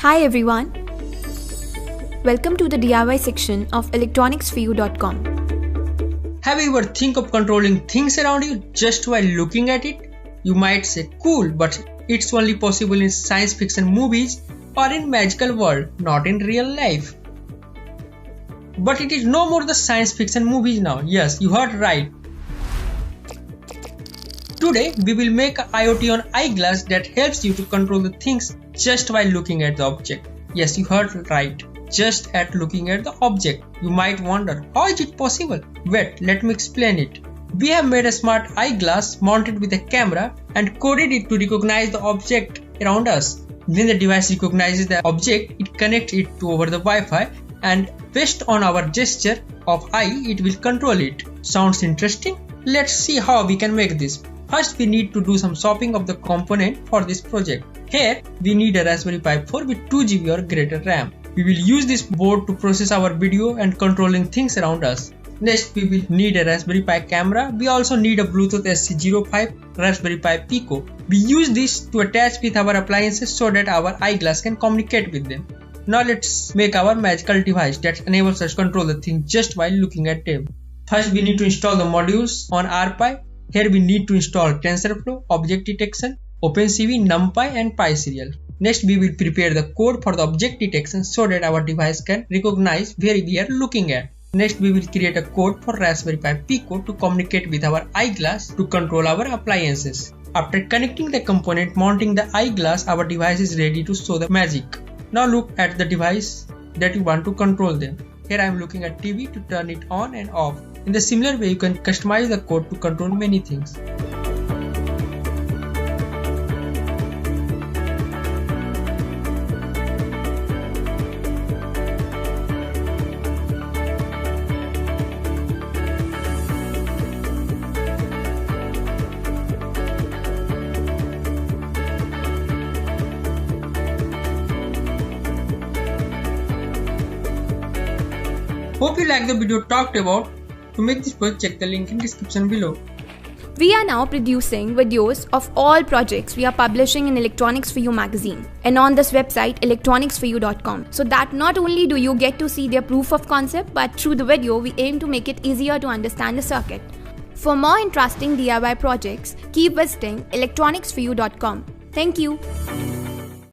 Hi everyone, welcome to the DIY section of electronicsforyou.com. Have you ever think of controlling things around you just while looking at it? You might say cool, but it's only possible in science fiction movies or in magical world, not in real life. But it is no more the science fiction movies now. Yes, you heard right. Today we will make an IoT on eyeglass that helps you to control the things just while looking at the object. Yes, you heard right. Just at looking at the object. You might wonder, how is it possible? Wait, let me explain it. We have made a smart eyeglass mounted with a camera and coded it to recognize the object around us. When the device recognizes the object, it connects it to over the Wi-Fi, and based on our gesture of eye, it will control it. Sounds interesting? Let's see how we can make this. First, we need to do some swapping of the component for this project. Here, we need a Raspberry Pi 4 with 2 GB or greater RAM. We will use this board to process our video and controlling things around us. Next, we will need a Raspberry Pi camera. We also need a Bluetooth SC05 Raspberry Pi Pico. We use this to attach with our appliances so that our eyeglass can communicate with them. Now let's make our magical device that enables us to control the thing just while looking at them. First, we need to install the modules on RPi. Here we need to install TensorFlow, Object Detection, OpenCV, NumPy and PySerial. Next, we will prepare the code for the object detection so that our device can recognize where we are looking at. Next, we will create a code for Raspberry Pi Pico to communicate with our eyeglass to control our appliances. After connecting the component mounting the eyeglass, our device is ready to show the magic. Now look at the device that you want to control them. Here I am looking at TV to turn it on and off. In the similar way, you can customize the code to control many things. Hope you like the video talked about. To make this project, check the link in description below. We are now producing videos of all projects we are publishing in Electronics For You magazine and on this website electronicsforyou.com, so that not only do you get to see their proof of concept, but through the video we aim to make it easier to understand the circuit. For more interesting DIY projects, keep visiting electronicsforyou.com. Thank you.